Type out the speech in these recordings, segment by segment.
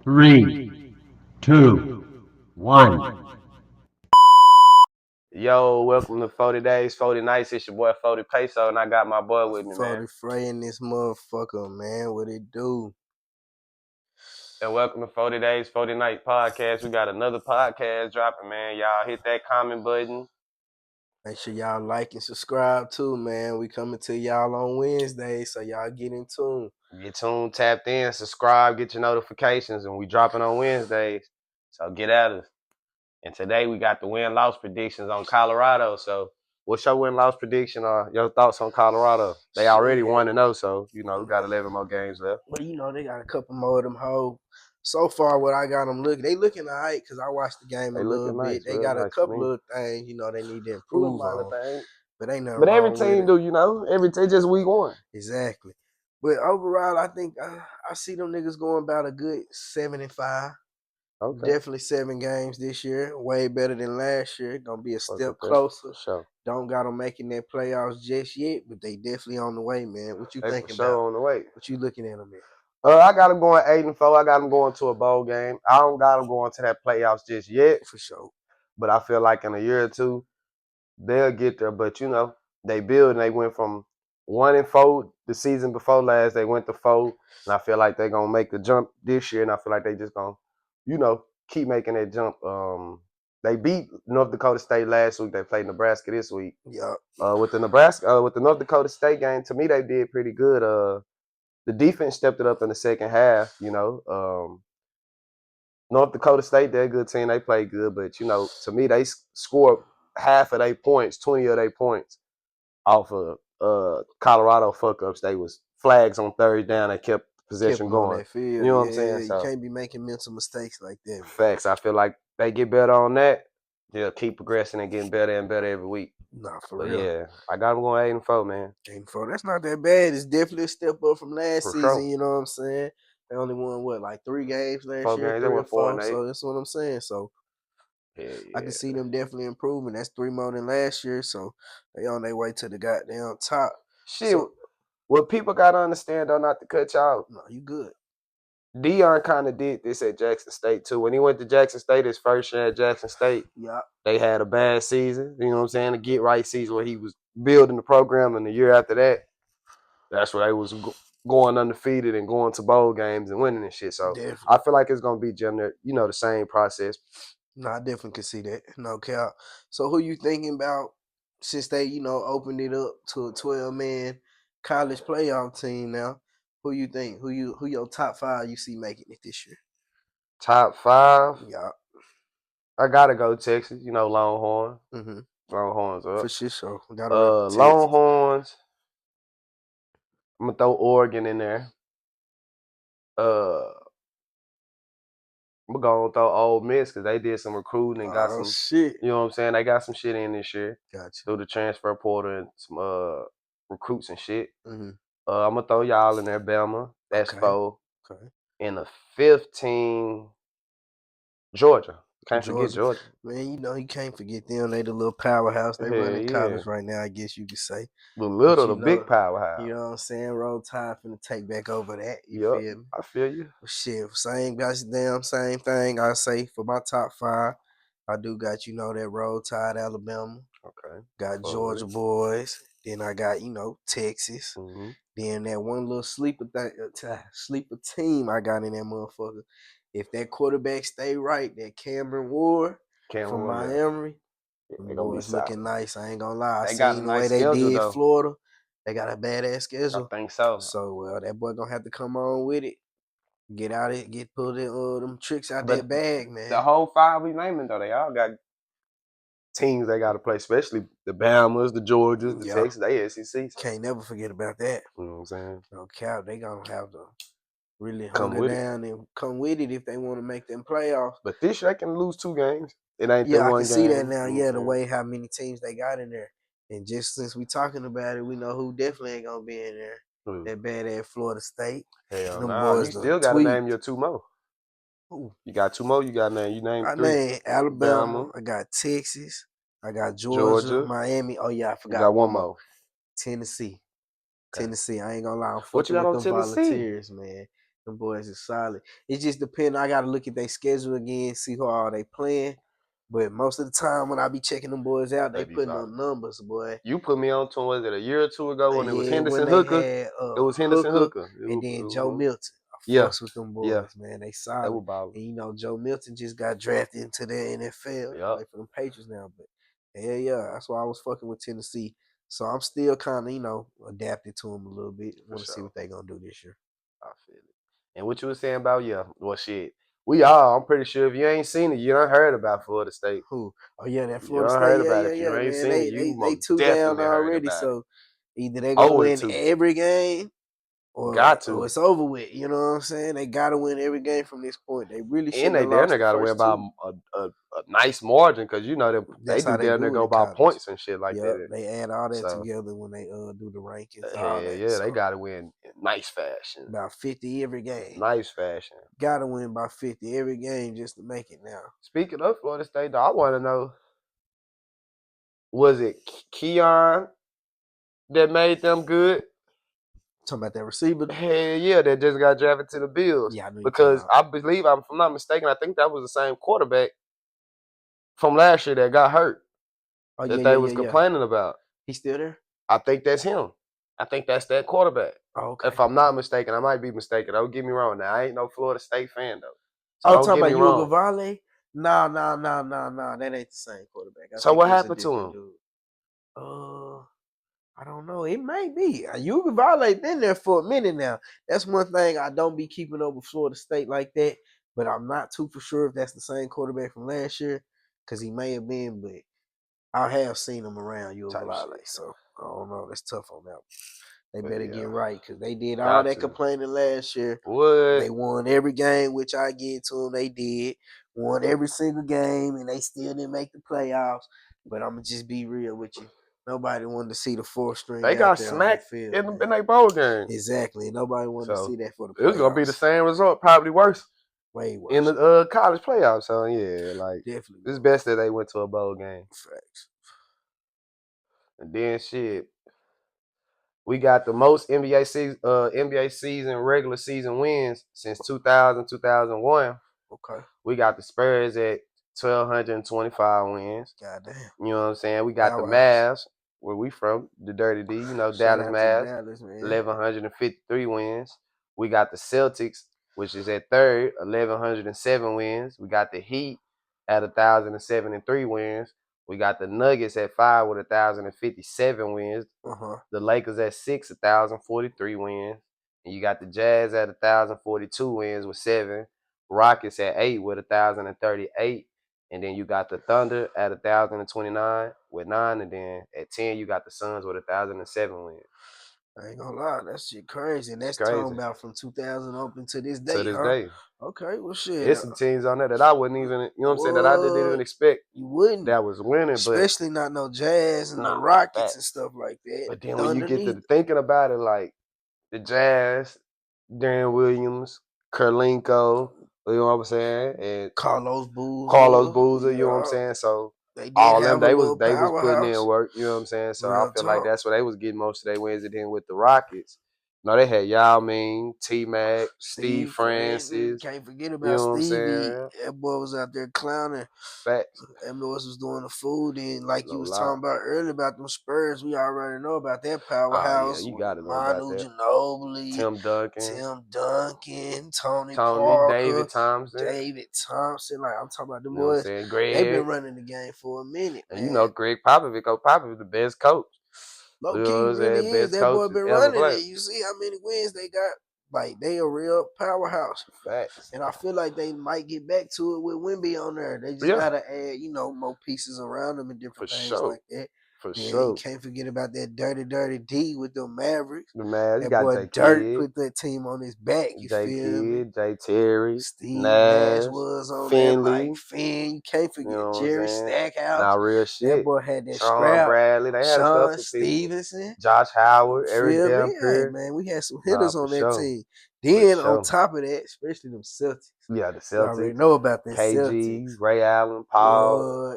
Three, two, one. Yo, welcome to 40 Days, 40 Nights. It's your boy 40 Peso, and I got my boy with me, man. 40 Frey in this motherfucker, man. What it do? And welcome to 40 Days, 40 Nights podcast. We got another podcast dropping, man. Y'all hit that comment button. Make sure y'all like and subscribe too, man. We coming to y'all on Wednesday, so y'all get in tune. Get tuned, tapped in, subscribe, get your notifications, and we dropping on Wednesdays. So get at us. And today we got the win-loss predictions on Colorado. So what's your win-loss prediction or your thoughts on Colorado? They already 1-0, so, we got 11 more games left. But, they got a couple more of them hoes. So far, what I got them they looking all right because I watched the game a little bit. Nice, they got a nice couple of things, they need to Little improve minor on. thing. But ain't nothing But every wrong team with it. do, every team just week one. Exactly. But overall, I think I see them niggas going about a good 7-5. Okay. Definitely 7 games this year. Way better than last year. Gonna be a step Okay. closer. Sure. Don't got them making their playoffs just yet, but they definitely on the way, man. What you They thinking for sure about? on the way. What you looking at them at? I got them going 8-4. I got them going to a bowl game. I don't got them going to that playoffs just yet. For sure. But I feel like in a year or two, they'll get there. But they build and they went from 1-4 the season before last. They went to 4, and I feel like they're gonna make the jump this year. And I feel like they just gonna, keep making that jump. They beat North Dakota State last week. They played Nebraska this week. Yeah. With the North Dakota State game, to me they did pretty good. The defense stepped it up in the second half. North Dakota State, they're a good team. They play good, but to me they scored half of their points, 20 of their points off of Colorado fuck ups. They was flags on third down. They kept possession going. On that field. You know what I'm saying? You So, can't be making mental mistakes like that. Man. facts. I feel like they get better on that. They'll keep progressing and getting better and better every week. Nah, for But real. yeah, I got them going 8-4, man. 8-4. That's not that bad. It's definitely a step up from last For season. sure. You know what I'm saying? They only won like 3 games last 4 year, games. They 3 or went 4 4. and 8. So that's what I'm saying. So Yeah. I can see them definitely improving. That's 3 more than last year. So they on their way to the goddamn top. Shit, So, what people gotta understand though, not to cut y'all. no, you good. Deion kind of did this at Jackson State too. When he went to Jackson State, his first year at Jackson State, Yeah. they had a bad season. You know what I'm saying? The get right season where he was building the program, and the year after that, that's where they was going undefeated and going to bowl games and winning and shit. So Definitely. I feel like it's gonna be the same process. No, I definitely can see that. No cap. So who you thinking about since they, opened it up to a 12-man college playoff team now? Who you think? Who your top 5 you see making it this year? Top 5. Yeah. I gotta go Texas. Longhorn. Mm-hmm. Longhorns up. For sure. Gotta Longhorns. I'm gonna throw Oregon in there. I'm gonna throw Ole Miss because they did some recruiting and got some shit. You know what I'm saying? They got some shit in this year. Gotcha. Through the transfer portal and some recruits and shit. Mm-hmm. I'm gonna throw y'all in there, Bama. That's 4. Okay. And the 5th team, Georgia. Can't forget Georgia. Man, you can't forget them. They the little powerhouse. They running college right now, I guess you could say. The big powerhouse. You know what I'm saying? Roll Tide finna take back over that. You feel me? I feel you. Shit, same thing I say for my top 5. I do got, that Roll Tide, Alabama. Okay. Got Georgia boys. Then I got, Texas. Mm-hmm. Then that one little sleeper team I got in that motherfucker. If that quarterback stay right, that Cameron Ward from Miami, they boys looking nice. I ain't gonna lie. They got a nice the way they did though. Florida. They got a badass schedule. I think so. So that boy gonna have to come on with it. Get out it, get pulled in them tricks out that bag, man. The whole 5 we naming though, they all got teams they gotta play, especially the Bamas, the Georgias, the Texas, they SEC. Can't never forget about that. You know what I'm saying? No cap, they gonna have to really hunker down and come with it if they want to make them playoffs. But this year they can lose 2 games. It ain't I one can game. see that now. Yeah, the way how many teams they got in there. And just since we talking about it, we know who definitely ain't gonna be in there. That badass Florida State. Hell nah, you still gotta name your 2 more. Ooh. You got 2 more you gotta name. You named 3. I named Alabama. I got Texas. I got Georgia. Miami. Oh yeah, I forgot. You got one more. Tennessee. Okay. Tennessee. I ain't gonna lie. I'm what you got on with them Tennessee? Volunteers, man. Them boys is solid. It just depends. I gotta look at their schedule again, see who all they playing. But most of the time when I be checking them boys out, They they be putting solid. up numbers, boy. You put me on to him, was it a year or two ago when it was Yeah, when Henderson they Hooker? had It was Henderson Hooker. and then Joe Milton. I Yeah. fucks with them Yeah. boys, man. They They solid. were balling. And you know, Joe Milton just got drafted into the NFL. Yup. Play for them Patriots now. But yeah, that's why I was fucking with Tennessee. So I'm still kind of, you know, adapted to them a little bit. Want to see sure. what they gonna do this year. I feel it. And what you were saying about, well, shit. We all, I'm pretty sure if you ain't seen it, you done heard about Florida State. Who? Oh yeah, that You Florida done State. heard Yeah, about yeah, it. If yeah, you ain't man. seen They it, you they most two down definitely heard already. about it. So either they gonna Over win two. every game, or Got to. it's over with. You know what I'm saying? They gotta win every game from this point. They really And shouldn't they have damn lost near the got to win first by two. a nice margin because you know they That's do how they damn do near it go in by college. points and shit like Yep, that. they add all that So, together when they do the rankings. All hell that. yeah, So they got to win in nice fashion. about 50 every game. Nice fashion. Gotta win by 50 every game just to make it now. Speaking of Florida State, though, I want to know, was it Keon that made them good? Talking about that receiver. Hell yeah, that just got drafted to the Bills. Yeah, I knew you Because talking I believe, if I'm not mistaken, I think that was the same quarterback from last year that got hurt about. that they was complaining about. He's still there? I think that's him. I think that's that quarterback. Oh, okay. If I'm not mistaken, I might be mistaken. Don't get me wrong. Now, I ain't no Florida State fan, though. So Oh, don't talking get me about wrong. Ugalele? Nah. That ain't the same quarterback. I So think what it was a happened to different him? dude. I don't know. It may be. Ugalele been there for a minute now. That's one thing I don't be keeping up with Florida State like that. But I'm not too for sure if that's the same quarterback from last year, because he may have been. But I have seen him around Ugalele, so I don't know. That's tough on that one. They But better yeah. get right because they did all Got that to. complaining last year. What? They won every game, which I get to them. They did. Won every single game, and they still didn't make the playoffs. But I'm going to just be real with you. Nobody wanted to see the fourth string They out got there smacked on the field. in their bowl game. Exactly. Nobody wanted to So see that for the playoffs. it was gonna be the same result, probably worse Way worse. in the college playoffs. So yeah, like Definitely. it's best that they went to a bowl game. Facts. And then shit, we got the most NBA season regular season wins since 2000, 2001. Okay. We got the Spurs at 1,225 wins. Goddamn. You know what I'm saying? We got the Powerhouse. Mavs, where we from, the Dirty D, you know, Shout Dallas out to Mavs, Dallas, man. 1,153 wins. We got the Celtics, which is at third, 1,107 wins. We got the Heat at 1,073 wins. We got the Nuggets at 5 with 1,057 wins. The Lakers at 6, 1,043 wins. And you got the Jazz at 1,042 wins with 7. Rockets at 8 with 1,038. And then you got the Thunder at 1,029 with 9. And then at 10, you got the Suns with 1,007 wins. I ain't gonna lie, that shit crazy. And that's crazy. talking about from 2000 open to this day. To this day. Okay, well shit. There's some teams on there that I wouldn't even, you know what I'm saying, that I didn't even expect. You wouldn't. That was winning, especially not no Jazz and the Rockets and stuff like that. But then when you get to thinking about it, like the Jazz, Darren Williams, Kurlenko, you know what I'm saying, and Carlos Boozer, you know what I'm saying. So they did all have them they a was little putting in powerhouse. work, you know what I'm saying. So Real I feel like talk. that's where they was getting most of their wins. And then with the Rockets, no, they had Yao Ming, T Mac, Steve Francis. Can't forget about you know what I'm Stevie. saying? That boy was out there clowning. Facts. That boy was doing the food, and like you was lie. talking about earlier about them Spurs, we already know about that powerhouse. Oh, yeah, you gotta know Manu about that. Ginobili, Tim Duncan, Tony Parker, David Thompson. Like I'm talking about them You know what I'm boys. saying? Greg. They've been running the game for a minute, And man. you know Greg Popovich, the best coach. Low You key, know what I'm really saying? is. Best That boy coach been ever running played. it. You see how many wins they got? Like, they a real powerhouse. Facts. And I feel like they might get back to it with Wemby on there. They just gotta add, more pieces around them and different things like that. You can't forget about that dirty D with the Mavericks. The Mavs, that boy Dirk put that team on his back. You feel me? Jay Terry, Steve Nash was on Finley. that. Finn, you can't forget Jerry Stackhouse. Nah, real shit. That boy had that Sean scrap. Bradley, they had Sean stuff for people. Stevenson, Josh Howard, Eric Dampier. Hey, man, we had some hitters on that team. Then on top of that, especially them Celtics. Yeah, the Celtics. You already know about that KG, Celtics. Ray Allen, Paul.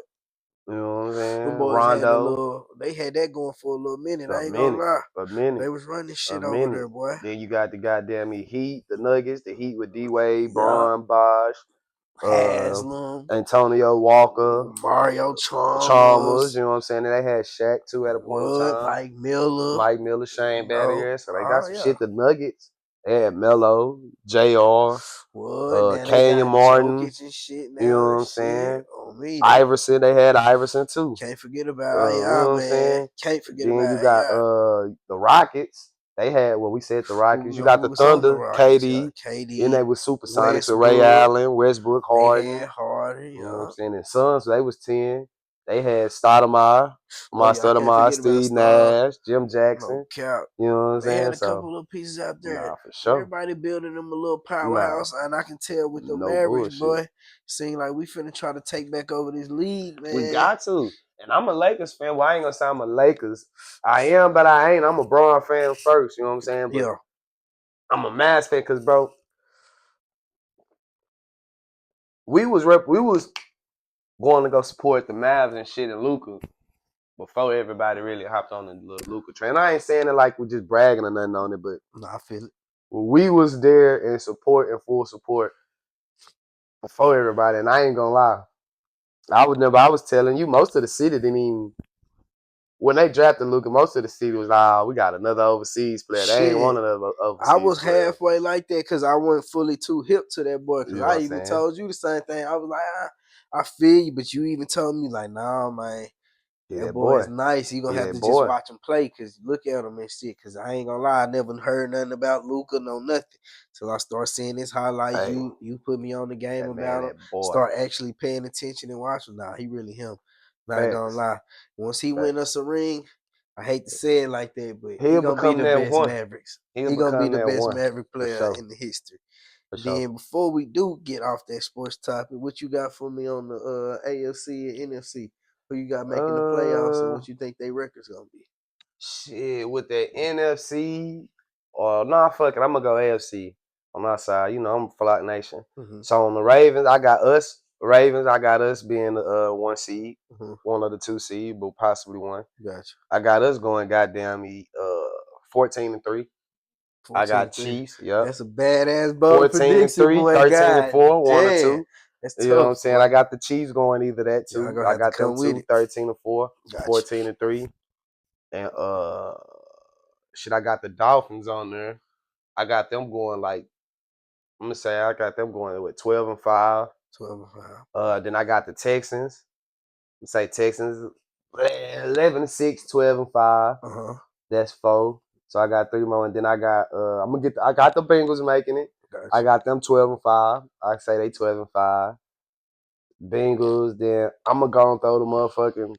You know what I'm saying? Them boys Rondo. they had that going for a little minute. I A ain't gonna minute. lie. A minute. They was running shit A over minute. there, boy. Then you got the goddamn Heat, the Nuggets, the Heat with D-Wade, Yeah. Braun, Bosh, Haslam, Antonio Walker, Mario Chalmers. You know what I'm saying? And they had Shaq too at a point in Wood, time. Mike Miller, Shane you know. Battier. So they got some yeah. shit. The Nuggets. They had Melo, JR, Wood, Kenyon Martin. Jokic and shit now. You know what I'm and saying? shit. On me, Iverson. They had Iverson too. Can't forget about You know what I'm saying? Can't forget Then about you got the Rockets. They had we said the Rockets. You got the was on the Thunder, Rockets, KD. KD, And they was Supersonics with Ray Westbrook. Allen, Westbrook, Harden. They had Harden, You know what I'm saying? And Suns, they was 10. They had Stoudemire, Steve Nash, Jim Jackson. No cap. You know what I'm They saying? had a couple of pieces out there. Nah, for sure. Everybody building them a little powerhouse, and I can tell with the No Mavericks, bullshit. boy, seem like we finna try to take back over this league, man. We got to. And I'm a Lakers fan. Well, I ain't gonna say I'm a Lakers. I am, but I ain't. I'm a Braun fan first. You know what I'm saying? But yeah. I'm a Mavs fan because, bro, we was going to go support the Mavs and shit and Luka before everybody really hopped on the little Luka train. I ain't saying it like we're just bragging or nothing on it, but I feel it. We was there in support and full support before everybody, and I ain't gonna lie. I was telling you, most of the city didn't even. When they drafted Luka, most of the city was like, we got another overseas player. They ain't one of the overseas I was players. halfway like that because I wasn't fully too hip to that boy. Because You know I even told you the same thing. I was like, I feel you, but you even told me like, nah, man. That boy is nice. You gonna have to just watch him play because look at him and shit. Because I ain't gonna lie, I never heard nothing about Luka, no nothing. Till I start seeing his highlights. Hey, you put me on the game about him. Start actually paying attention and watching. Nah, he really him. Not gonna lie. Once he win us a ring, I hate to say it like that, but he gonna be the best Mavericks. He gonna be the best Maverick player in the history. Then before we do get off that sports topic, what you got for me on the AFC and NFC? Who you got making the playoffs and what you think their record's gonna be? Shit, with the NFC, fuck it, I'm gonna go AFC on my side. You know, I'm Flock Nation. Mm-hmm. So on the Ravens, I got us. I got us being the 1 seed, one of the 2 seed, but possibly 1. Gotcha. I got us going 14-3. I got Chiefs. Yep. That's a badass bold 14-3, 13-4, 1 or 2. That's you know what I'm saying? I got the Chiefs going either that too. Yeah, I got them 2, 13-4, 14-3. And I got the Dolphins on there. I got them going I'm gonna say I got them going with 12-5. 12-5. Then I got the Texans. Say Texans 11-6, 12-5. That's 4. So I got 3 more, and then I got I got the Bengals making it. Gotcha. I got them 12-5. I say they 12-5. Bengals. Then I'm gonna go and throw the motherfucking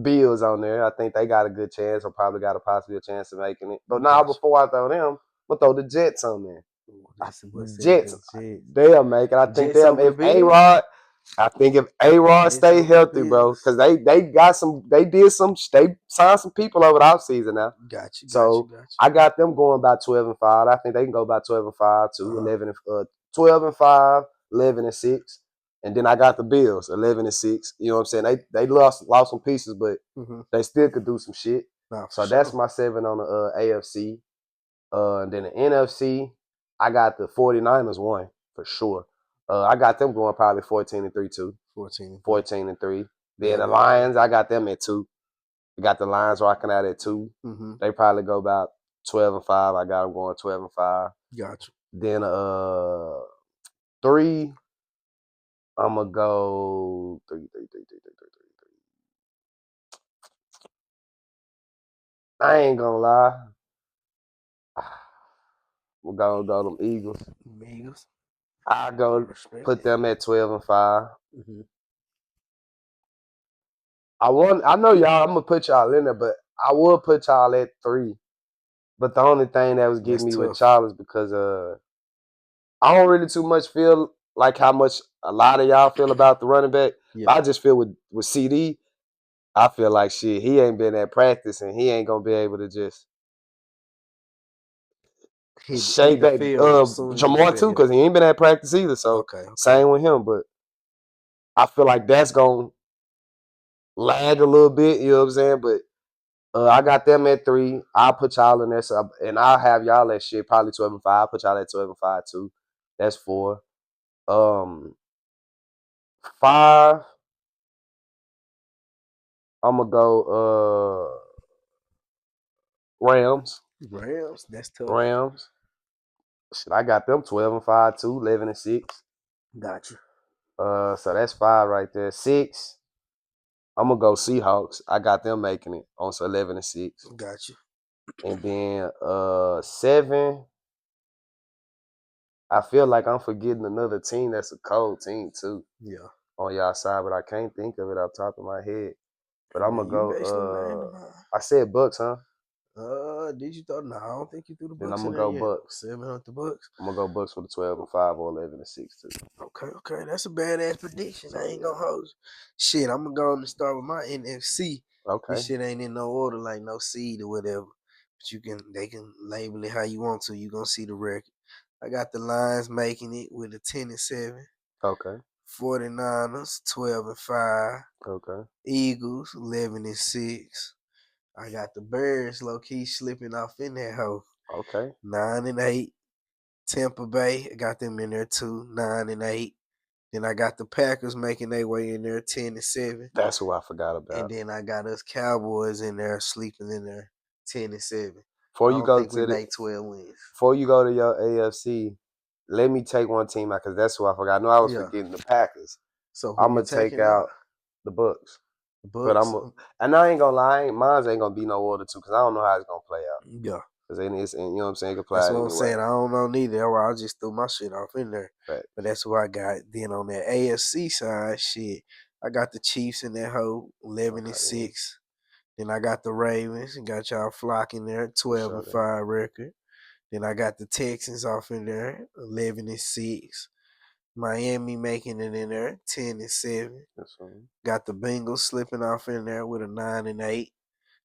Bills on there. I think they got a good chance, or probably got a possible chance of making it. But now, before I throw them, I'm gonna throw the Jets on there. Jets, they'll make it. I think they'll. If A-Rod, if A-Rod stay healthy, bro, because they signed some people over the offseason now. Gotcha. I got them going about 12-5. I think they can go about 12-5 too. 12-5, 11-6. And then I got the Bills, 11-6. You know what I'm saying? They lost some pieces, but they still could do some shit. So that's my 7 on the AFC. And then the NFC, I got the 49ers 1 for sure. I got them going probably 14-3 too. 14-3. Then the Lions, I got them at 2. I got the Lions rocking out at 2. They probably go about 12-5. I got them going 12-5. Gotcha. Then 3. I'm gonna go 3. I ain't gonna lie. We're gonna go them Eagles. I go put them at 12-5. I know y'all. I'm gonna put y'all in there, but I will put y'all at 3. But the only thing that was getting me with y'all is because I don't really too much feel like how much a lot of y'all feel about the running back. Yeah. I just feel with CD, I feel like shit. He ain't been at practice and he ain't gonna be able to just shake that. Jamar too, because he ain't been at practice either. So same with him. But I feel like that's gonna lag a little bit, you know what I'm saying? But I got them at 3. I'll put y'all in there, and I'll have y'all at shit probably 12 and 5. I'll put y'all at 12 and 5 too. That's 4. 5. I'm gonna go Rams. Rams, that's tough. Rams. Shit, I got them 12 and 5 too, 11 and 6. Gotcha. So that's 5 right there. 6. I'm gonna go Seahawks. I got them making it on 11 and 6. Gotcha. And then 7. I feel like I'm forgetting another team that's a cold team too. Yeah. On y'all side, but I can't think of it off the top of my head. But I'm Man, gonna you basically random, go. I said Bucks, huh? Did you throw? No, I don't think you threw the Then Bucks I'm in gonna there go yet. Bucks. 7 on the Bucks. I'm gonna go Bucks for the 12 and 5 or 11 and 6 too. Okay, that's a badass prediction. So, I ain't gonna hold you. Shit, I'm gonna go on and start with my NFC. Okay. This shit ain't in no order, like no seed or whatever. But they can label it how you want to. You gonna see the record. I got the Lions making it with a 10 and 7. Okay. 49ers 12 and 5. Okay. Eagles 11 and 6. I got the Bears low key slipping off in that hoe. Okay. 9 and 8. Tampa Bay, I got them in there too, 9 and 8. Then I got the Packers making their way in there, 10 and 7. That's who I forgot about. And then I got us Cowboys in there, sleeping in there, 10 and 7. Before I you don't go think we to make 12 wins. Before you go to your AFC, let me take one team out because that's who I forgot. I know I was Yeah. forgetting the Packers. So I'm gonna take out the Bucks. the But Bucks. and I ain't gonna lie, mine ain't gonna be no order too because I don't know how it's gonna play out. Yeah. Because you know what I'm saying, it can play That's out what I'm anyway. saying. I don't know neither. That's why I just threw my shit off in there. Right. But that's what I got. Then on that AFC side, shit, I got the Chiefs in that hoe, 11 and 6. Then I got the Ravens and got y'all flocking there, 12 and 5 record. Then I got the Texans off in there, 11 and 6. Miami making it in there, 10 and 7. Got the Bengals slipping off in there with a 9 and 8.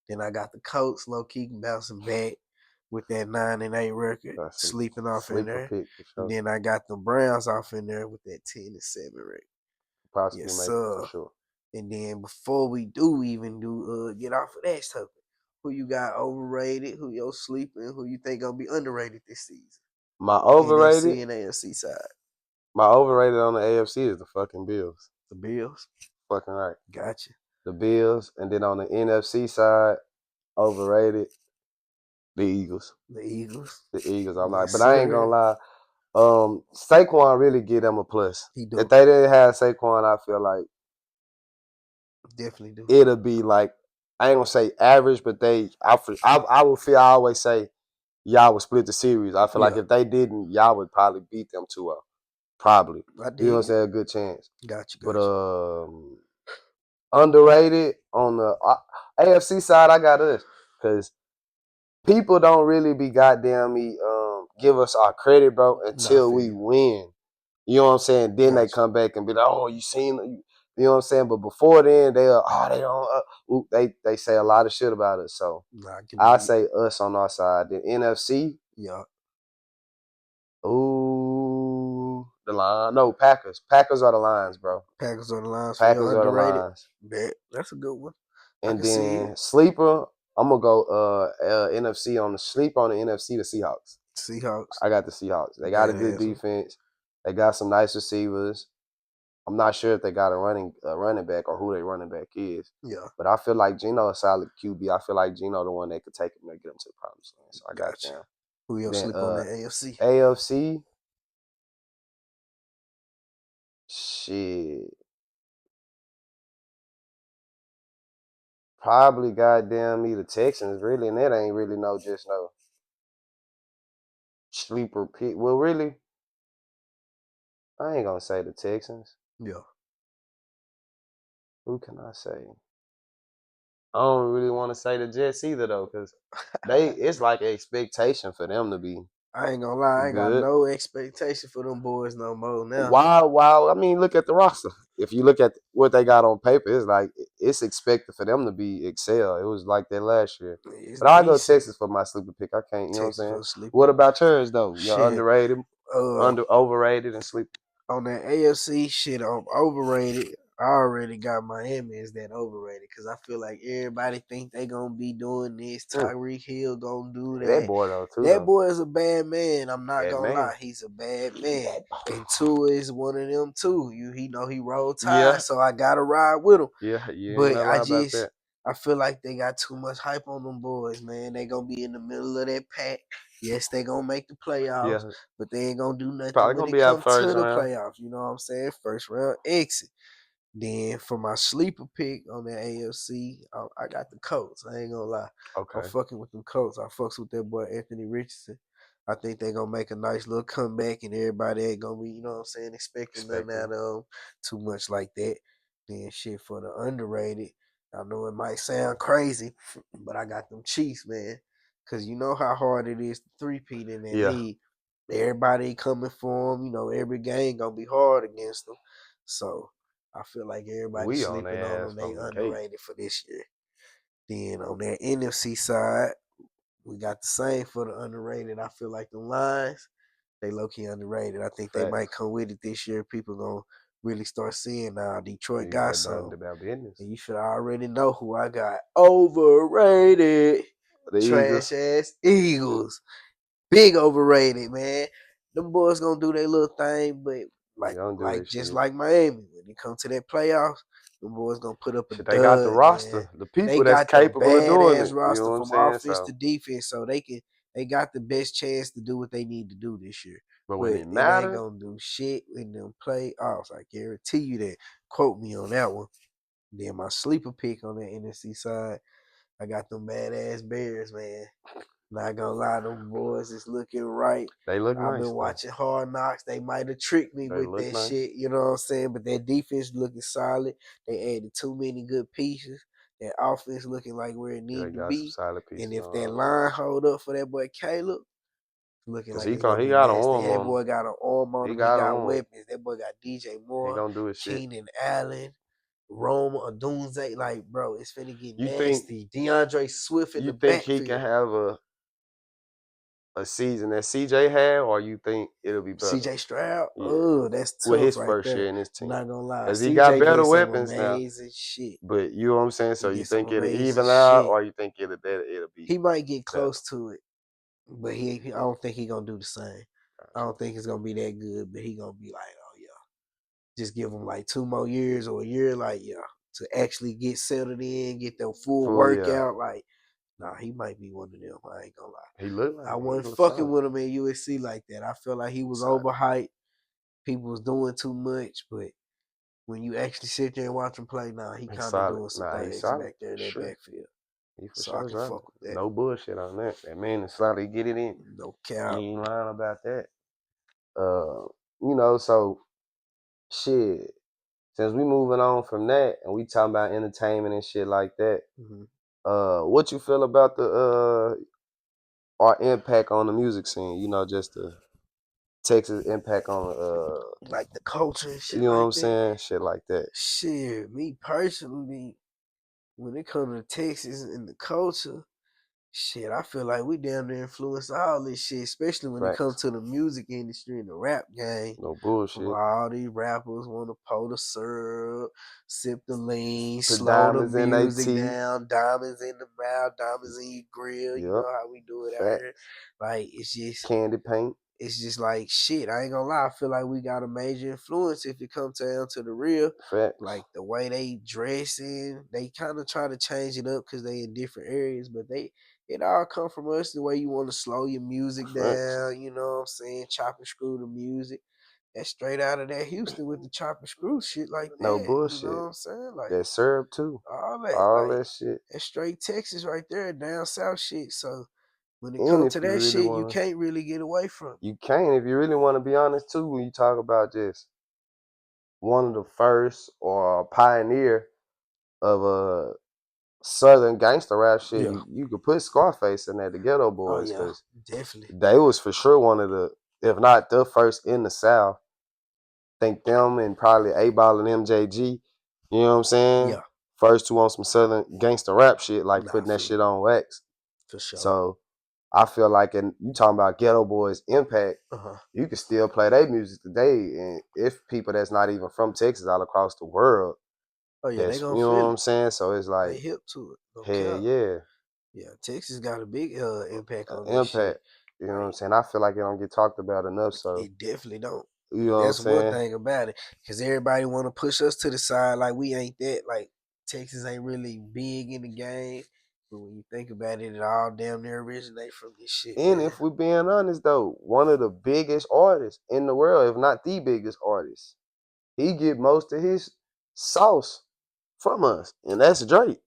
Then I got the Colts low key bouncing back with that 9 and 8 record, sleeping off in there. And then I got the Browns off in there with that 10 and 7 record. Possibly yes, sir. For sure. And then before we even get off of that stuff, who you got overrated, who you're sleeping, who you think gonna be underrated this season? My overrated NFC and AFC side. My overrated on the AFC is the fucking Bills. The Bills? Fucking right. Gotcha. The Bills. And then on the NFC side, overrated, the Eagles. The Eagles. The Eagles. I'm like, but I ain't gonna lie. Saquon really give them a plus. He do. If they didn't have Saquon, I feel like definitely do. It'll be like, I ain't gonna say average, but I would feel, I always say y'all would split the series. I feel like if they didn't, y'all would probably beat them 2-0. Probably. You know what I'm saying? A good chance. Gotcha. But underrated on the AFC side, I got us. Because people don't really be goddamn me give us our credit, bro, until we win. You know what I'm saying? Then they come back and be like, oh, you seen, you know what I'm saying? But before then, they don't, they say a lot of shit about us. So I say us on our side. Then NFC. Yeah. Ooh, the Lions. No, Packers. Packers are the Lions, bro. Packers are the Lions. Packers are the Lions. That's a good one. And then sleeper, I'm gonna go NFC on the sleeper on the NFC, the Seahawks. Seahawks. I got the Seahawks. They got a good defense. They got some nice receivers. I'm not sure if they got a running back or who their running back is. Yeah. But I feel like Geno a solid QB. I feel like Geno the one that could take him and get him to the promised land. So I got them. Who you sleep on the AFC? AFC. Shit. Probably goddamn me the Texans, really, and that ain't really no sleeper pick. Well, really, I ain't gonna say the Texans. Yeah. Who can I say? I don't really want to say the Jets either though, because it's like an expectation for them to be. I ain't gonna lie, I ain't got no expectation for them boys no more now. Wow. I mean, look at the roster. If you look at what they got on paper, it's like it's expected for them to be excel. It was like that last year. But I'll go Texas for my sleeper pick. I can't, you know what I'm saying? What about yours though? You're underrated, overrated, and sleeper. On that AFC shit, I'm overrated. I already got Miami as that overrated because I feel like everybody think they gonna be doing this. Tyreek Hill gonna do That that. boy though too. That though. boy is a bad man. I'm not Bad gonna man. lie, he's a bad man. And Tua is one of them too. He know he roll tide, Yeah. so I gotta ride with him. Yeah, you ain't But gonna lie about that. I feel like they got too much hype on them boys, man. They gonna be in the middle of that pack. Yes, they gonna make the playoffs, Yeah, but they ain't gonna do nothing probably when gonna it be out comes to first the round. playoffs. You know what I'm saying? First round exit. Then for my sleeper pick on that AFC, I got the Colts. I ain't gonna lie. Okay. I'm fucking with them Colts. I fucks with that boy Anthony Richardson. I think they gonna make a nice little comeback, and everybody ain't gonna be, you know what I'm saying, expecting nothing out of them too much like that. Then shit for the underrated. I know it might sound crazy, but I got them Chiefs, man. Cause you know how hard it is to three-peat in that Yeah. league. Everybody coming for them. You know, every game gonna be hard against them. So I feel like everybody's We on sleeping their on ass them. They from the gate. underrated for this year. Then on that NFC side, we got the same for the underrated. I feel like the Lions, they low-key underrated. I think they Facts. might come with it this year. People gonna really start seeing now Detroit You got right some. about business. And you should already know who I got. Overrated. The Trash Eagles. ass Eagles. Big overrated, man. Them boys gonna do their little thing, but like just like Miami, when it comes to that playoffs, them boys gonna put up a Shit, dud. they got the roster, Man. the people They that's got the capable of doing badass it. roster You know what I'm from saying? offense So, to defense, so they got the best chance to do what they need to do this year. but But when it it ain't matters, gonna do shit in them playoffs. I guarantee you that. Quote me on that one. Then my sleeper pick on the NFC side, I got them badass Bears, man. Not gonna lie, them boys is looking right. they look I've nice. been watching Hard Knocks. They might have tricked me They with look that nice. shit. You know what I'm saying? But their defense looking solid. They added too many good pieces. Their offense looking like where it Yeah, they needs to got some be. solid pieces. And if on that offense. line hold up for that boy Caleb, looking 'Cause like he it's gonna he be got an nasty. arm That on him. boy got an arm on He him. He got an got arm. weapons. That boy got DJ He Moore, gonna do his shit. Keenan Allen, Roma, Odunze. Like, bro, it's finna get You think- nasty. DeAndre Swift in You the think he backfield. can have a season that CJ had, or you think it'll be better? CJ Stroud, Yeah. oh, that's tough With his right first there. year in his team. Not gonna lie, Because he CJ got better did some weapons now. amazing shit. But you know what I'm saying? So He you did some think it'll amazing even out, shit. or you think it'll be? He might get close to it, but I don't think he gonna do the same. I don't think it's gonna be that good, but he gonna be like, oh yeah, just give him like 2 more years or a year, like yeah, to actually get settled in, get their full workout. Like, nah, he might be one of them. I ain't gonna lie. He looked like I he wasn't look fucking solid. with him in USC like that. I felt like he was Solid. overhyped. People was doing too much, but when you actually sit there and watch him play, nah, he kind of solid. doing some Nah, he's things solid. back there in that Sure. backfield. He for So sure I can solid. fuck with that. No bullshit on that. That man is solid. He get it in. No You cap. ain't lying about that. You know, so shit. Since we moving on from that and we talking about entertainment and shit like that, what you feel about the our impact on the music scene? You know, just the Texas impact on Like the culture and shit you know like what I'm that. saying? Shit like that. Shit, me personally, when it comes to Texas and the culture, shit, I feel like we damn near influence all this shit, especially when it comes Facts. to the music industry and the rap game. No bullshit. All these rappers want to pour the syrup, sip the lean, Put slow the diamonds in they music teeth. down, diamonds in the mouth, diamonds in your grill. You Yep. know how we do it out here. Like, it's just Candy paint. it's just like shit. I ain't gonna lie. I feel like we got a major influence if it comes down to the real. Facts. Like the way they dressing, they kind of try to change it up because they in different areas, but it all come from us. The way you want to slow your music down, you know what I'm saying? Chop and screw the music. That's straight out of that Houston with the chop and screw shit like that. No bullshit. You know what I'm saying? Like that syrup too. all that, All like, that shit. that's straight Texas right there, down south shit. So when it And comes if to you that really shit, you wanna- can't really get away from it. You can't if you really want to be honest too. When you talk about just one of the first or a pioneer of a southern gangster rap shit, Yeah. you could put Scarface in there, the Ghetto Boys, Oh yeah, definitely. they was for sure one of the, if not the first in the South. Think them and probably A-Ball and MJG. You know what I'm saying? Yeah. First two on some southern gangster rap shit, like Nah, putting that for- shit on wax. For sure. So I feel like, and you talking about Ghetto Boys impact, you can still play their music today, and if people that's not even from Texas all across the world Oh yeah, they That's, you gonna know what feel I'm it. saying? So it's They like, hip to it. No hell cap. yeah, Yeah, Texas got a big impact on that impact. shit. You know what I'm Like saying? I feel like it don't get talked about enough. So it definitely don't. you And know what I'm that's one saying? thing about it, because everybody want to push us to the side like we ain't that. Like Texas ain't really big in the game, but when you think about it, it all damn near originate from this shit, And man. if we're being honest though, one of the biggest artists in the world, if not the biggest artist, he get most of his sauce from us, and that's Drake.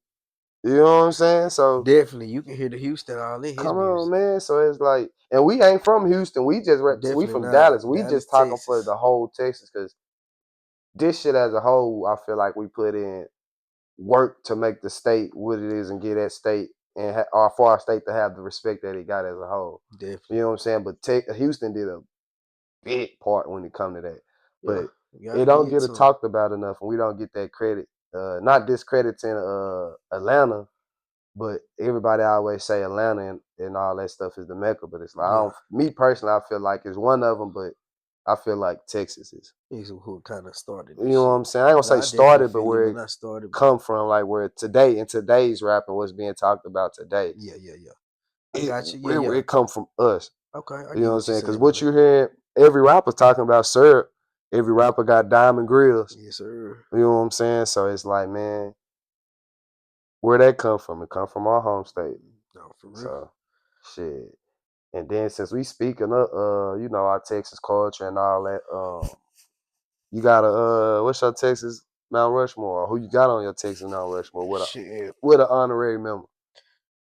You know what I'm saying? So Definitely, you can hear the Houston all in his come on, music. man. So it's like, and we ain't from Houston. We Definitely from not. Dallas. We Dallas, just talking for Texas. the whole Texas because this shit as a whole, I feel like we put in work to make the state what it is and get that state and or for our state to have the respect that it got as a whole. Definitely. You know what I'm saying? But Houston did a big part when it come to that. Yeah, But you it gotta don't get get to 'em. talked about enough, and we don't get that credit. Not discrediting Atlanta, but everybody always say Atlanta and all that stuff is the Mecca. But it's like, Yeah. me personally, I feel like it's one of them, but I feel like Texas is. He's who kind of started You this know what shit. I'm saying? I ain't gonna No, I say definitely started, but feel you. where Well, it not started, but come from, like where today in today's rapping, what's being talked about today, yeah. I got you. it come from us. Okay, I You get know what I'm what you're saying? Because saying on what that. you hearing, every rapper talking about syrup, every rapper got diamond grills. Yes, sir. You know what I'm saying? So it's like, man, where that come from? It come from our home state. No, for real. So shit. And then since we speaking of you know, our Texas culture and all that, you got a what's your Texas Mount Rushmore? Or who you got on your Texas Mount Rushmore Shit. with an honorary member?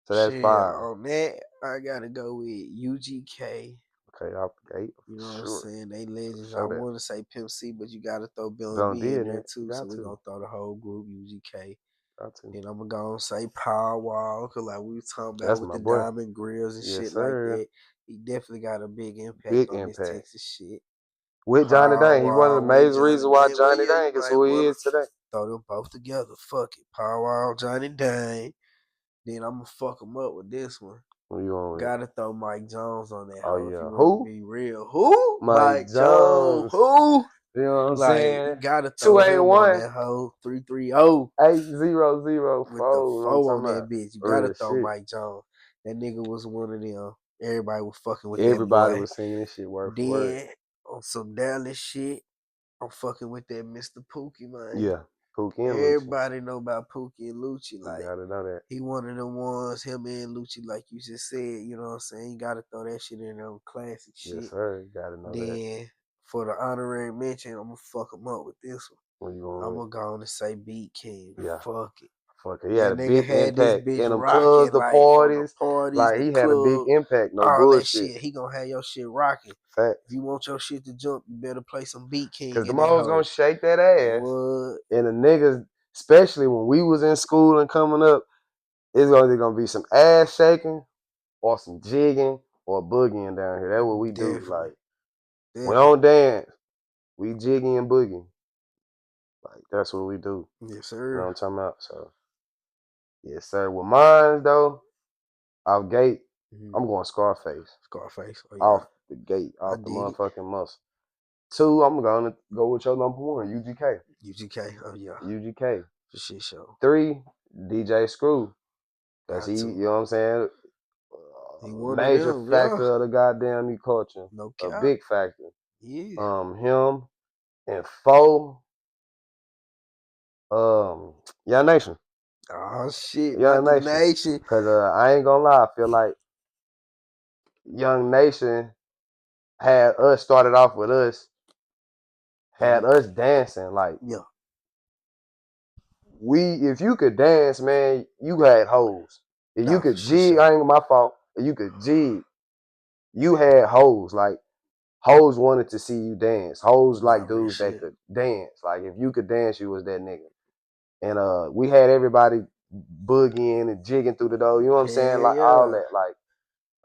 So that's Shit. 5. On that, I gotta go with UGK. Okay, off the gate. You know what I'm Sure. saying? They legends. Show I that. want to say Pimp C, but you gotta throw Bill and Gonna B in did there it. too. Got So we're to. gonna throw the whole group UGK. Got to. And I'm gonna say Power Wall, cause like we was talking about That's with my the boy. diamond grills and Yes, shit like sir. that. He definitely got a big impact Big on this impact. Texas shit. With Johnny Power Dang. He one of the Wall with major Johnny reasons why Dang. Well, Johnny yeah, you Dang is might who he wanna is today. throw them both together. Fuck it. Power Wall, Johnny Dang. Then I'm gonna fuck him up with this one. What you on with? Gotta throw Mike Jones on that Oh, hoe if yeah. you want Who? to be real. Who? Mike Jones. Who? You know what I'm Like, saying? you gotta throw him on 281 that hoe. 330 8004. with the You know what I'm 4 on talking that about? bitch. You gotta Real throw shit. Mike Jones. That nigga was one of them. Everybody was fucking with that Everybody boy. was singing this shit word for word. Then on some Dallas shit, I'm fucking with that Mr. Pookie, man. Yeah. Pookie and Lucci. Everybody know about Pookie and Lucci. You Like, gotta know that. he one of them ones, him and Lucci, like you just said, you know what I'm saying? You gotta throw that shit in on classic shit. Yes, sir. You gotta know that. Then for the honorary mention, I'm gonna fuck him up with this one. What you going I'm with? gonna go on and say Beat King. Yeah. Fuck it. Fuck it. He had a That nigga big had this impact bitch in them rocking, clubs, the like from the parties. parties, Like the he had a big club, impact. No all that bullshit. shit. He gonna have your shit rocking. Fact. If you want your shit to jump, you better play some Beat King. Cause the in that hoes hoe. gonna shake that ass. What? And the niggas, especially when we was in school and coming up, it's either gonna be some ass shaking or some jigging or boogieing down here. That's what we do. Definitely. Like we don't dance. We jiggy and boogie. Like that's what we do. Yes, You know sir. what I'm talking about? So yes, sir. With mine though, off gate, I'm going Scarface. Scarface. Oh, yeah. Off the gate, I off the dig it. motherfucking muscle. 2, I'm gonna go with your number 1, UGK. UGK. Oh, yeah. UGK. For shit show. 3, DJ Screw. Cause Got he, to. you know what I'm saying? He one of Major them, factor yeah. of the goddamn culture. No A cap. big factor. Yeah. Him and 4, Young Nation. Oh shit, Young about the Nation. nation. Cause I ain't gonna lie, I feel like Young Nation had us started off with us, had us dancing. Like Yeah. if you could dance, man, you had hoes. If you Nah, could for shit jig, show. I ain't my fault. If you could jig, you had hoes. Like hoes wanted to see you dance. Hoes Nah, like real dudes that shit. could dance. Like if you could dance, you was that nigga. And we had everybody boogieing and jigging through the door. You know what I'm saying? Hell Like all yeah. that. Like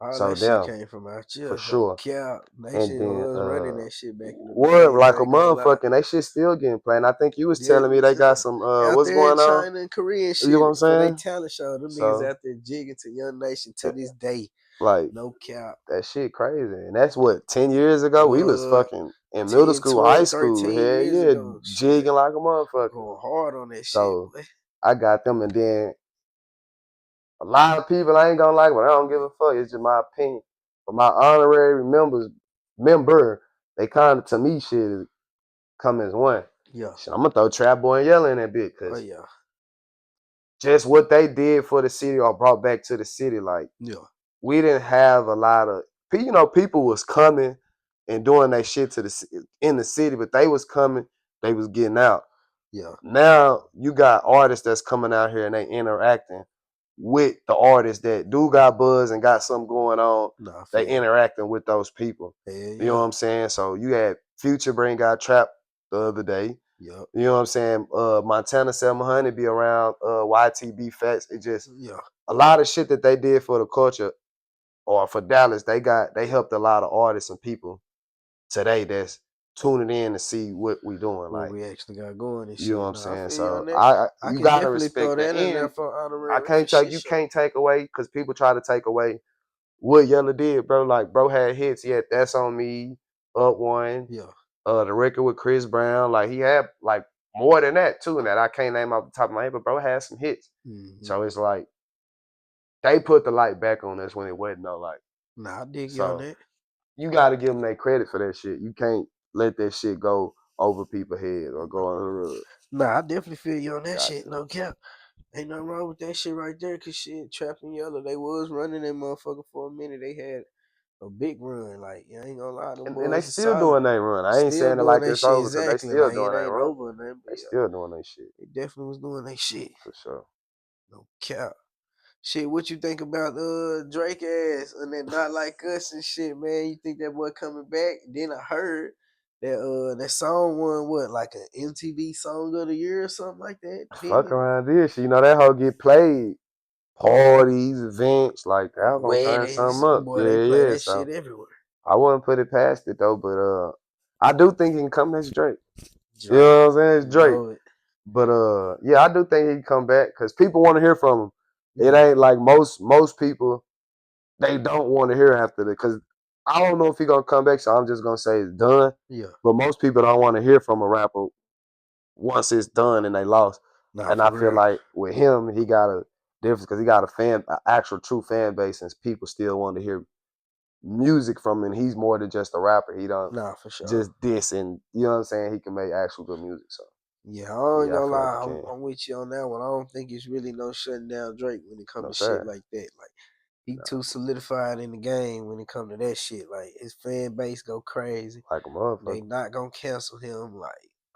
All so that shit damn came from out here. for No sure. cap. And Nation then was running that shit back in the word days. like I a ain't gonna lie. motherfucking they shit still getting played. And I think you was Yeah, telling me me they got too. some Out what's there in going on? China and Korea and You know shit what I'm for they saying? talent show. Them So niggas out there jigging to Young Nation to this day. like No cap. that shit crazy. And that's what, 10 years ago? We was What? fucking in middle 10, school, 12, high school, 13 hell years yeah, ago. Shit. jigging like a motherfucker. Going hard on that So shit, boy. I got them, and then a lot of people I ain't gonna like, but I don't give a fuck. It's just my opinion. But my honorary member, they kind of to me shit come as one. Yeah. Shit, I'm gonna throw Trap Boy and Yella in that bit, Oh cause yeah. just what they did for the city or brought back to the city, like Yeah. we didn't have a lot of, people was coming and doing that shit in the city, but they was coming, they was getting out. Yeah. Now you got artists that's coming out here and they interacting with the artists that do got buzz and got something going on. Nah, They interacting with those people. yeah. You know what I'm saying? So you had Future bring out Trap the other day. Yep. You know what I'm saying? Montana 700 be around YTB Fats. It just a lot of shit that they did for the culture or for Dallas. They helped a lot of artists and people today that's tuning in to see what we doing. What Like, we actually got going and shit. you know what I'm Nah, saying? I feel you on So that. I you can gotta definitely throw respect that that. in there And for honorary. I can't take you can't take away because people try to take away what Yella did, bro. Like, bro had hits. He had That's On Me, Up One. Yeah. The record with Chris Brown. Like, he had like more than that too. And that I can't name off the top of my head, but bro had some hits. Mm-hmm. So it's like they put the light back on us when it wasn't no light. Nah, I dig you So on that. you got to give them their credit for that shit. You can't let that shit go over people's head or go on the road. Nah, I definitely feel you on that Got shit. to. No cap. Ain't nothing wrong with that shit right there. Cause shit, Trap and Yellow, they was running that motherfucker for a minute. They had a big run. Like, you ain't gonna lie, them And boys they are still solid. doing that run. I ain't Still saying it doing like that it's shit over because they exactly. still Like, doing it that ain't run. over, man. They still doing that shit. They definitely was doing that shit. For sure. No cap. Shit, what you think about Drake ass and that Not Like Us and shit, man? You think that boy coming back? Then I heard that song won what, like an MTV Song of the Year or something like that? Fuck around this shit. You know, that hoe get played. Parties, events, like that hoe gonna turn Weddings, something up. boy, they play that So shit everywhere. I wouldn't put it past it though, but I do think he can come as Drake. Drake. You know what I'm saying? It's Drake. Know it. But yeah, I do think he can come back because people want to hear from him. It Yeah. ain't like most people, they don't want to hear after that because I don't know if he gonna come back, so I'm just gonna say it's done. Yeah. But most people don't want to hear from a rapper once it's done and they lost. Nah, And I for feel real. like with him, he got a difference because he got an actual true fan base, and people still want to hear music from him. He's more than just a rapper. He don't Nah, for sure. just diss, and you know what I'm saying. He can make actual good music. So Yeah, I ain't yeah, I gonna feel like lie, he can. I'm with you on that one. I don't think it's really no shutting down Drake when it comes No to sir. shit like that. Like, he too solidified in the game when it comes to that shit. Like, his fan base go crazy. Like a motherfucker. They not gonna cancel him. Like,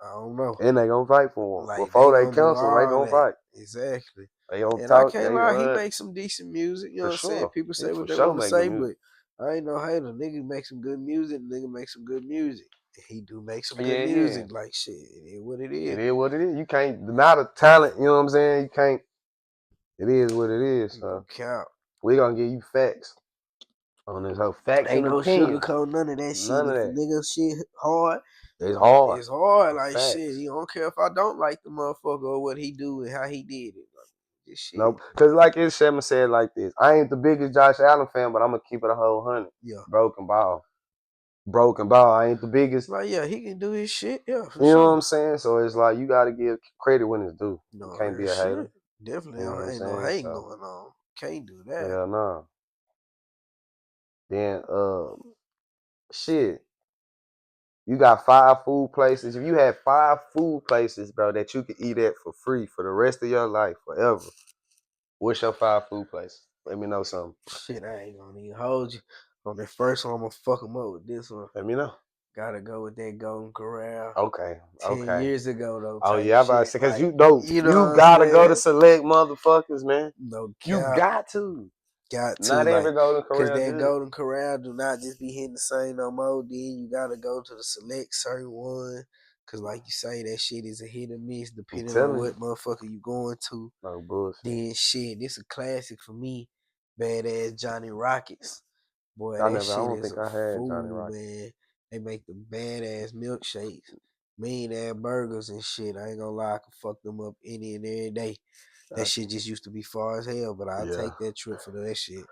I don't know. And they gonna fight for him. Like, Before they gonna do cancel him, they all gonna that. fight. Exactly. They gonna And I talk. can't They lie, he run. makes some decent music. You know For what I'm saying? sure. People He say for what they sure want to make say, good music. but I ain't no hater. Nigga make some good music. Nigga make some good music. He do make some good Yeah, music. yeah. Like, shit, it is what it is. It is what it is. You can't, the amount of talent, you know what I'm saying? You can't, it is what it is. So No count. we gonna give you facts on this whole facts Ain't and no opinion. sugarcoat none of that shit. None of If a that. nigga shit hard, It's hard. it's hard. Like, Facts. shit, you don't care if I don't like the motherfucker or what he do and how he did it. Like, this shit. Nope. Cause like it Shema said like this. I ain't the biggest Josh Allen fan, but I'm gonna keep it a whole 100. Yeah. Broken ball. I ain't the biggest. Like, yeah, he can do his shit. Yeah, for You know sure. what I'm saying? So it's like you gotta give credit when it's due. No, You can't be real a hater. shit. Definitely You know what I'm ain't no saying? hating So, going on. Can't do that. hell no. Then shit. You got 5 food places. If you had 5 food places, bro, that you could eat at for free for the rest of your life, forever, what's your 5 food places? Let me know something. Shit, I ain't gonna even hold you. On the first one, I'm gonna fuck him up with this one. Let me know. Gotta go with that Golden Corral. Okay. 10 years ago, though. Oh, Type yeah, I'm about to shit. say, because Like, you what gotta I'm go to saying? select motherfuckers, man. No You cap. got to. Got to, Not like, every Golden cause Corral that good. Golden Corral do not just be hitting the same no more. Then you gotta go to the select certain one. Cause like you say, that shit is a hit or miss depending on what motherfucker you going to. No bullshit. Then shit, this a classic for me. Badass Johnny Rockets. Boy, I that shit don't is think a I had fool, Johnny Rockets. man. They make the badass milkshakes, mean ass burgers and shit. I ain't gonna lie, I can fuck them up any and every day. That shit just used to be far as hell, but I'll take that trip for that shit.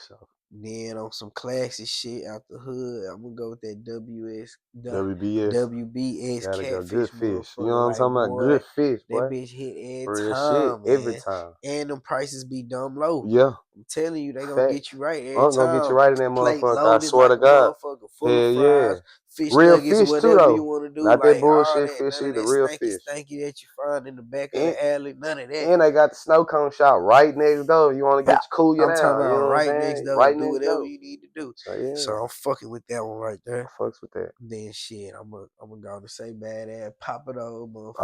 So, Then on some classy shit out the hood, I'm gonna go with that WBS. WBS Gotta go catfish, good fish. You know motherfucker. what I'm Like, talking about? boy, Good fish, that boy. bitch hit every Real shit. time, Every man. time. And them prices be dumb low. Yeah. I'm telling you, they gonna Facts. get you right every I'm gonna get you time. right in that Plate motherfucker. I loaded swear like to a God. motherfucker, full Hell of yeah. fries, fish Real nuggets, fish too, whatever though. you want to do. Not that Like, all bullshit that, fish none of either. that Real stanky fish. that you find in the back of And, the alley. None of that. and they got the snow cone shop right next door. You want to get your cool you I'm down. talking You know about what I'm right next saying? door. Right Do next whatever door. you need to do. So yeah. So I'm fucking with that one right I there. fucks with that. Then shit, I'm gonna go to say badass Papados, motherfucker.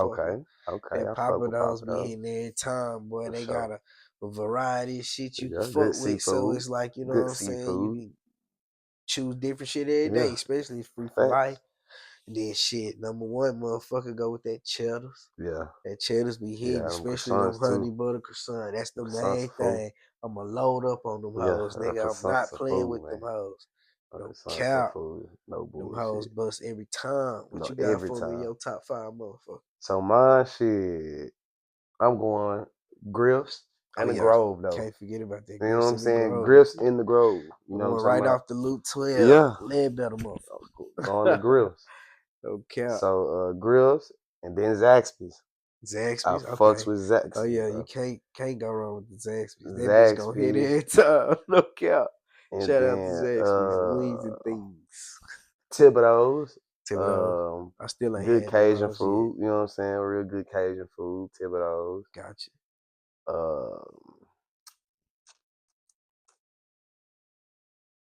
Okay. That I fuck with Papados be Papados. hitting every time, boy. For They sure. got a variety of shit you Yeah, can good fuck with. So seafood. it's like, you know Good what I'm saying? seafood. You can choose different shit every day, Yeah. especially if free for Facts. life. And then shit, number one, motherfucker, go with that cheddars. Yeah. That cheddars be hitting, Yeah, them especially them croissants, too. honey butter croissant. That's the Croissants main are food. thing. I'ma load up on them Yeah, hoes, nigga. I'm croissants not are playing food, with them man. hoes. No Croissants are cap. food. No Them hoes bullshit. bust every time. What No, you got every for me in time. your top 5, motherfucker? So mine, shit, I'm going Griff's and the Grove, though. Can't forget about that. You know what I'm saying? Grove. Griff's in the Grove. You know Going what I'm right talking about? off the Loop 12. Yeah. Lead better, motherfucker. Going to Griff's. No cap. So Griff's and then Zaxby's. Zaxby's, I okay. fucks with Zaxby's. Oh yeah, bro. you can't go wrong with the Zaxby's. That bitch gonna hit every time. No cap. And Shout out to then Zaxby's, wings and things. Thibodeau's. Thibodeau's. I still ain't Good had Cajun those food. You know what I'm saying? Real good Cajun food. Thibodeau's. yet. Gotcha.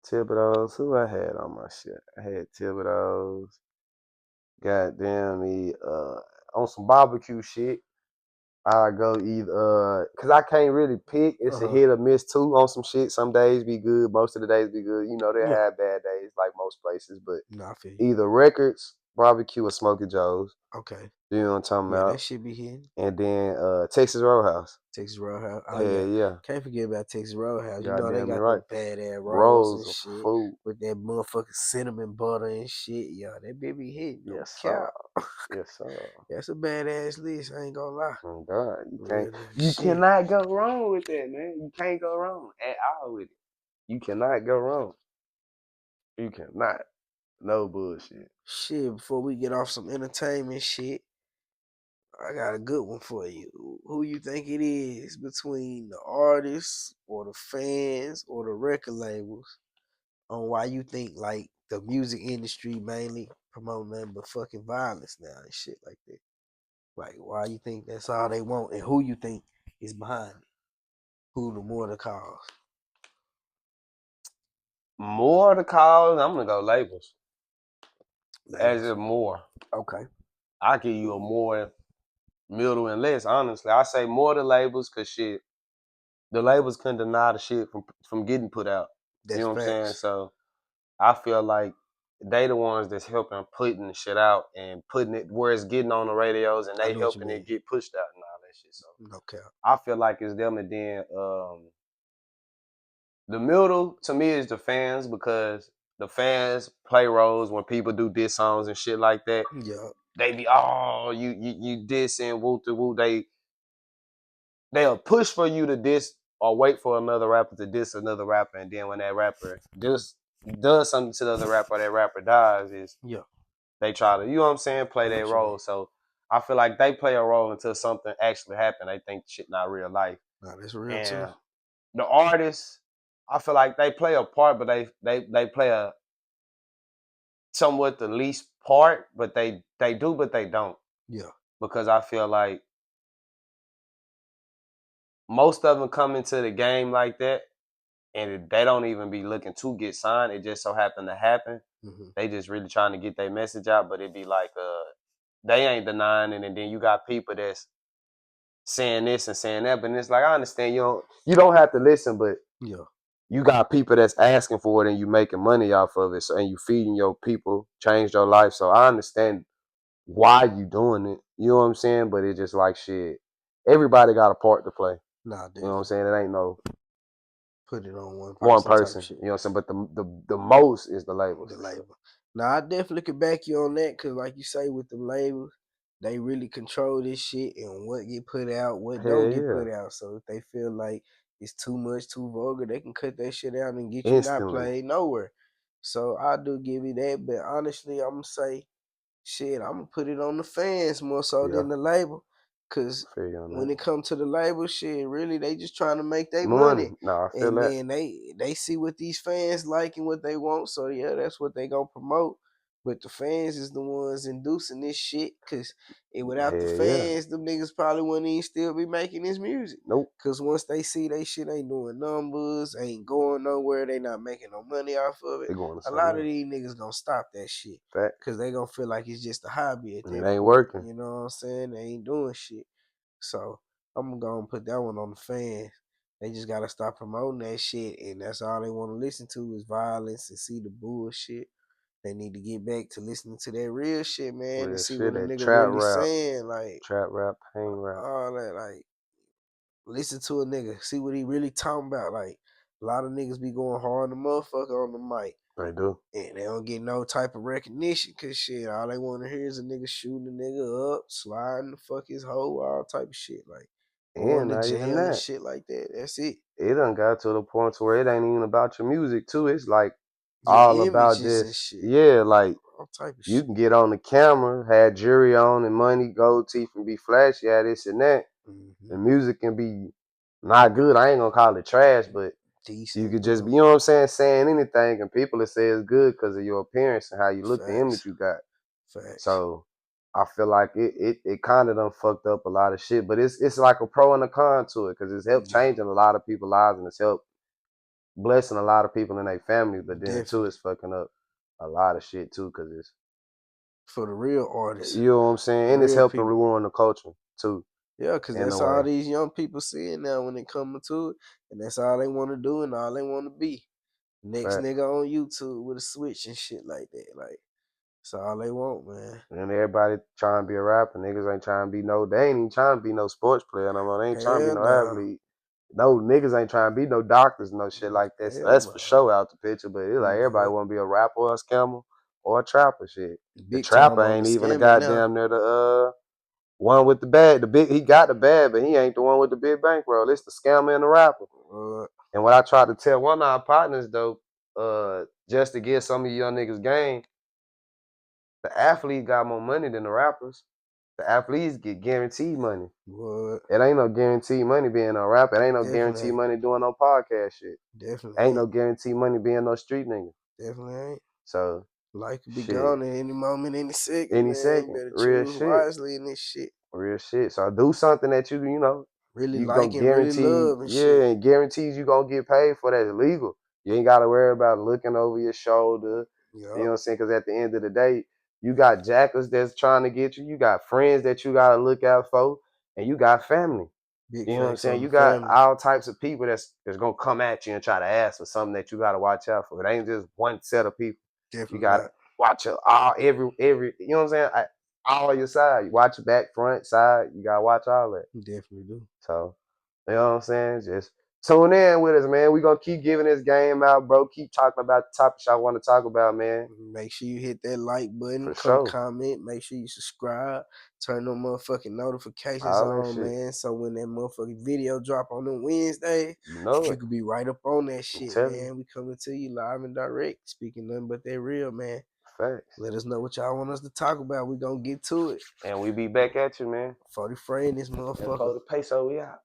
Thibodeau's. Who I had on my shit? I had Thibodeau's. Goddamn me. On some barbecue shit, I go either cause I can't really pick. It's a hit or miss too on some shit. Some days be good, most of the days be good. You know, they have bad days like most places, but I feel you. either Records, Barbecue, or Smokey Joe's. Okay. You know what I'm talking Yeah, about? that shit be hitting. And then Texas Roadhouse. Texas Roadhouse. Oh Yeah. Can't forget about Texas Roadhouse. You know Goddamn they got right. them badass rolls Rolls and of shit food. with that motherfucking cinnamon butter and shit. Yeah, that baby hit. No Yes, cap. sir. Yes, sir. That's a badass list. I ain't gonna lie. Oh God, Real you shit. cannot go wrong with that, man. You can't go wrong at all with it. You cannot go wrong. You cannot. No bullshit. Shit, before we get off some entertainment shit, I got a good one for you. Who you think it is between the artists or the fans or the record labels on why you think like the music industry mainly promote nothing but fucking violence now and shit like that? Like why you think that's all they want and who you think is behind it? Who the more the cause? More the cause, I'm gonna go labels. As Labels. if more. Okay. I give you a more middle and less, honestly. I say more the labels cause shit, the labels couldn't deny the shit from getting put out. That's you know what I'm saying? facts. So I feel like they the ones that's helping putting the shit out and putting it where it's getting on the radios and I they know what you helping mean. it get pushed out and all that shit. So No cap. I feel like it's them, and then the middle to me is the fans, because the fans play roles when people do diss songs and shit like that. Yeah. They be you dissing woo to woo. They'll push for you to diss or wait for another rapper to diss another rapper, and then when that rapper does something to the other rapper, or that rapper dies, they try to, you know what I'm saying, play their role. So I feel like they play a role until something actually happens. They think shit not real life. Nah, that's real And too. the artists, I feel like they play a part, but they play a somewhat the least part, but they do, but they don't. Yeah. Because I feel like most of them come into the game like that, and they don't even be looking to get signed. It just so happened to happen. Mm-hmm. They just really trying to get their message out, but it be like they ain't denying it, and then you got people that's saying this and saying that, but it's like, I understand you don't have to listen, but you got people that's asking for it and you making money off of it, so, and you feeding your people, change your life. So I understand why you doing it. You know what I'm saying? But it's just like shit. Everybody got a part to play. Nah, you know what I'm saying? It ain't no put it on one type person. shit. You know what I'm saying? But the most is the labels. The label. Now I definitely could back you on that, cause like you say with the labels, they really control this shit and what get put out, what don't get put out. So if they feel like it's too much, too vulgar, they can cut that shit out and get you not Instantly. played nowhere. So I do give you that, but honestly, I'm gonna say, shit, I'm gonna put it on the fans more so Yeah. than the label, cause Feel you on when that. it comes to the label, shit, really they just trying to make their Money. money. No, I feel And that. then they see what these fans like and what they want, so yeah, that's what they gonna promote. But the fans is the ones inducing this shit, cause without the Hell yeah. fans, them niggas probably wouldn't even still be making this music. Nope. Cause once they see they shit ain't doing numbers, ain't going nowhere, they not making no money off of it, They going to a something lot of else. these niggas gonna stop that shit. Fact. Cause they gonna feel like it's just a hobby at It that ain't point. working. You know what I'm saying? They ain't doing shit. So I'm gonna go and put that one on the fans. They just gotta stop promoting that shit, and that's all they want to listen to is violence and see the bullshit. They need to get back to listening to that real shit, man, Real and see shit, what a that nigga trap really rap. saying. Like Trap rap, pain rap. all that, like listen to a nigga, see what he really talking about. Like a lot of niggas be going hard on the motherfucker on the mic. They do. And they don't get no type of recognition, cause shit, all they want to hear is a nigga shooting a nigga up, sliding the fuck his hoe, all type of shit, like going And to not even jail and that. shit like that. That's it. It done got to the point to where it ain't even about your music too. It's like Your all about images and just shit, yeah, like all type of you shit. can get on the camera, have jewelry on and money, gold teeth, and be flashy at this and that. The music can be not good. I ain't gonna call it trash, but you Decent, could just be, you know what I'm saying, saying anything, and people will say it's good because of your appearance and how you look, the image facts, you got. facts. So I feel like it kind of done fucked up a lot of shit, but it's like a pro and a con to it because it's helped Yeah, changing a lot of people's lives and it's helped blessing a lot of people in their families. But then too, definitely it's fucking up a lot of shit too because it's, for the real artists, you know what I'm saying, the and it's real helping people. ruin the culture too Yeah, cause in that's a all way. these young people seeing now when it coming to it, and that's all they want to do and all they want to be. Next Fact. nigga on YouTube with a switch and shit like that, like. That's all they want, man. And everybody trying to be a rapper. Niggas ain't trying to be no, they ain't even trying to be no sports player no more. They ain't trying to be Hell no no. athlete. No niggas ain't trying to be no doctors, no shit like that. So Hell that's for no. sure out the picture. But it's like everybody But want to be a rapper or a scammer or a trapper shit. The big trapper time on the ain't even a scamming now. goddamn near the one with the bag. The big, he got the bag, but he ain't the one with the big bankroll. It's the scammer and the rapper. And what I tried to tell one of our partners though, just to get some of you young niggas game, the athlete got more money than the rappers. The athletes get guaranteed money. What? It ain't no guaranteed money being a rapper. It ain't no Definitely guaranteed ain't. money doing no podcast shit. Definitely Ain't no ain't. guaranteed money being no street nigga. Definitely ain't. So Life could be shit, gone at any moment, any second, any man. second, Better real choose shit, wisely in this shit. real shit. So do something that you know Really you like gonna and really guarantee, love and yeah, shit. and guarantees you gonna get paid for that. It's legal. You ain't gotta worry about looking over your shoulder. You know Yup. what I'm saying? Because at the end of the day, you got jackers that's trying to get you. You got friends that you gotta look out for, and you got family. Big You know what I'm facts saying? on You the got family. all types of people that's gonna come at you and try to ask for something that you gotta watch out for. It ain't just one set of people. You Definitely gotta not. watch all every you know what I'm saying? All your side. You watch your back, front, side. You gotta watch all that. Definitely do. So you know what I'm saying? Just tune in with us, man. We gonna keep giving this game out, bro. Keep talking about the topics y'all want to talk about, man. Make sure you hit that like button, For come sure. comment, make sure you subscribe, turn them motherfucking notifications All that on, shit. man. So when that motherfucking video drop on them Wednesday, You know you it. could be right up on that I'm shit, telling you. man. We coming to you live and direct, speaking nothing but that real, man. Facts. Let us know what y'all want us to talk about. We gonna get to it. And we be back at you, man. 40 frame this And motherfucker. for the peso, we out.